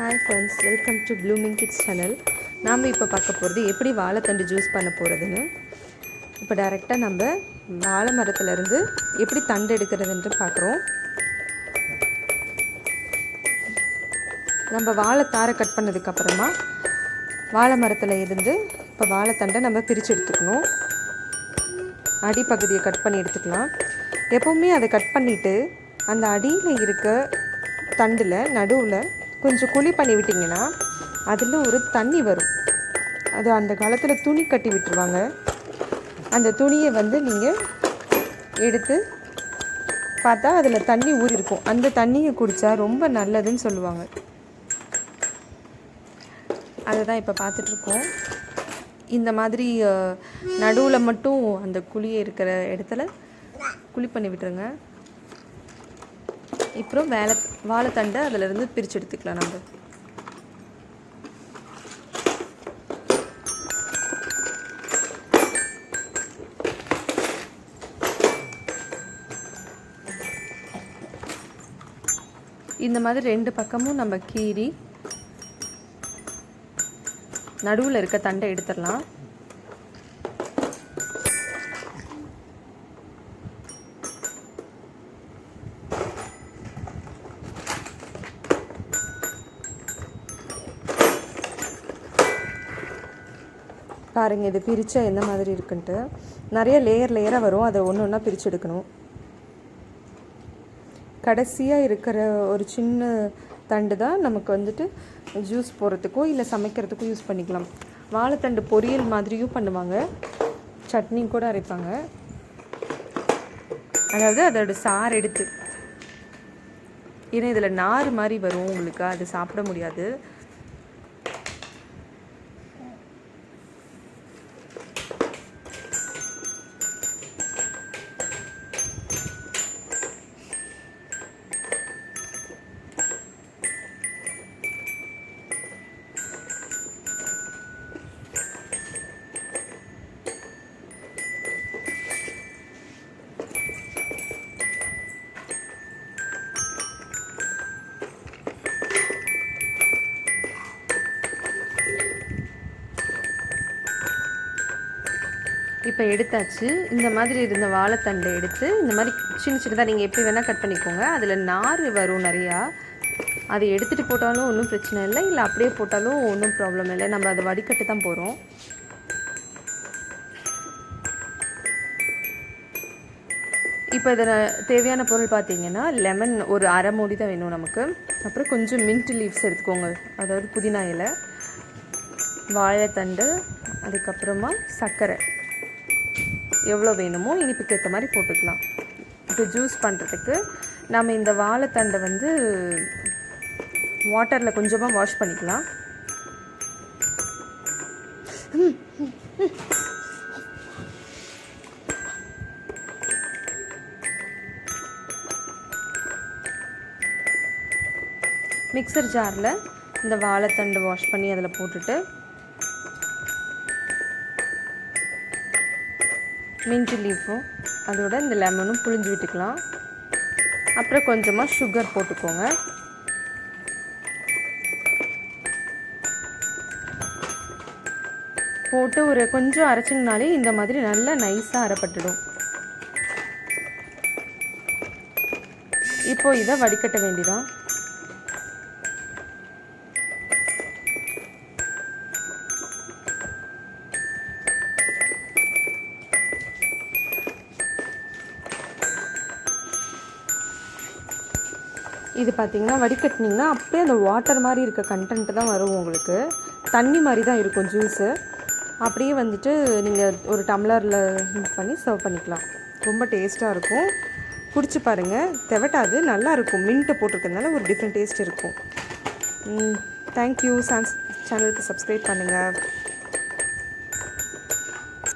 Hi friends, welcome to blooming kids channel. நாம் இப்போ பார்க்க போகிறது எப்படி வாழைத்தண்டு ஜூஸ் பண்ண போகிறதுன்னு. இப்போ டைரெக்டாக நம்ம வாழை மரத்துலேருந்து எப்படி தண்டு எடுக்கிறதுன்ட்டு பார்க்குறோம். நம்ம வாழைத்தாரை கட் பண்ணதுக்கப்புறமா வாழை மரத்தில் இருந்து இப்போ வாழைத்தண்டை நம்ம பிரித்து எடுத்துக்கணும். அடிப்பகுதியை கட் பண்ணி எடுத்துக்கலாம். எப்போவுமே அதை கட் பண்ணிவிட்டு அந்த அடியில் இருக்க தண்டில் நடுவில் கொஞ்சம் குழி பண்ணி விட்டிங்கன்னா அதில் ஒரு தண்ணி வரும். அது அந்த காலத்தில் துணி கட்டி விட்டுருவாங்க. அந்த துணியை நீங்கள் எடுத்து பார்த்தா அதில் தண்ணி ஊறிருக்கும். அந்த தண்ணியை குடித்தா ரொம்ப நல்லதுன்னு சொல்லுவாங்க. அதை தான் இப்போ பார்த்துட்ருக்கோம். இந்த மாதிரி நடுவில் மட்டும் அந்த குழியை இருக்கிற இடத்துல குழி பண்ணி விட்டுருங்க. அப்புறம் வாழைத்தண்டை அதிலிருந்து பிரித்து எடுத்துக்கலாம். நம்ம இந்த மாதிரி ரெண்டு பக்கமும் நம்ம கீறி நடுவில் இருக்க தண்டை எடுத்துடலாம். பாருங்கள், இது பிரித்தா எந்த மாதிரி இருக்குன்ட்டு நிறைய லேயராக வரும். அதை ஒன்று ஒன்றா பிரித்து எடுக்கணும். கடைசியாக இருக்கிற ஒரு சின்ன தண்டு தான் நமக்கு ஜூஸ் போடுறதுக்கோ இல்லை சமைக்கிறதுக்கும் யூஸ் பண்ணிக்கலாம். வாழைத்தண்டு பொரியல் மாதிரியும் பண்ணுவாங்க, சட்னி கூட அரைப்பாங்க. அதாவது அதோட சாறு எடுத்து, ஏன்னா இதில் நார் மாதிரி வரும் உங்களுக்கு, அது சாப்பிட முடியாது. இப்போ எடுத்தாச்சு. இந்த மாதிரி இருந்த வாழைத்தண்டை எடுத்து இந்த மாதிரி சின்ன சின்னதாக நீங்கள் எப்படி வேணால் கட் பண்ணிக்கோங்க. அதில் நார் வரும் நிறையா. அதை எடுத்துகிட்டு போட்டாலும் ஒன்றும் பிரச்சனை இல்லை, இல்லை அப்படியே போட்டாலும் ஒன்றும் ப்ராப்ளம் இல்லை. நம்ம அதை வடிகட்டு தான் போகிறோம். இப்போ இதில் தேவையான பொருள் பார்த்திங்கன்னா லெமன் ஒரு அரை மூடி தான் வேணும் நமக்கு. அப்புறம் கொஞ்சம் மின்ட் லீவ்ஸ் எடுத்துக்கோங்க, அதாவது புதினா இலை, வாழைத்தண்டு, அதுக்கப்புறமா சர்க்கரை எவ்வளோ வேணுமோ இனிப்புக்கு ஏற்ற மாதிரி போட்டுக்கலாம். இப்போ ஜூஸ் பண்ணுறதுக்கு நம்ம இந்த வாழைத்தண்டை வாட்டரில் கொஞ்சமாக வாஷ் பண்ணிக்கலாம். மிக்சர் ஜாரில் இந்த வாழைத்தண்டை வாஷ் பண்ணி அதில் போட்டுட்டு மின்ட் லீஃபும் அதோட இந்த லெமனும் புழிஞ்சு விட்டுக்கலாம். அப்புறம் கொஞ்சமாக சுகர் போட்டுக்கோங்க. போட்டு ஒரு கொஞ்சம் அரைச்சிங்கனாலே இந்த மாதிரி நல்லா நைஸாக அரைப்பட்டுடும். இப்போ இதை வடிகட்ட வேண்டியதான். இது பார்த்திங்கன்னா வடிகட்டினிங்கன்னா அப்படியே அந்த வாட்டர் மாதிரி இருக்க கண்டென்ட்டு தான் வரும். உங்களுக்கு தண்ணி மாதிரி தான் இருக்கும் ஜூஸு. அப்படியே நீங்கள் ஒரு டம்ளரில் மிக்ஸ் பண்ணி சர்வ் பண்ணிக்கலாம். ரொம்ப டேஸ்ட்டாக இருக்கும். குடிச்சு பாருங்கள், தெவட்டாது, நல்லாயிருக்கும். மின்ட்டு போட்டிருக்கிறதுனால ஒரு டிஃப்ரெண்ட் டேஸ்ட் இருக்கும். தேங்க்யூ. சேனலுக்கு சப்ஸ்கிரைப் பண்ணுங்கள்.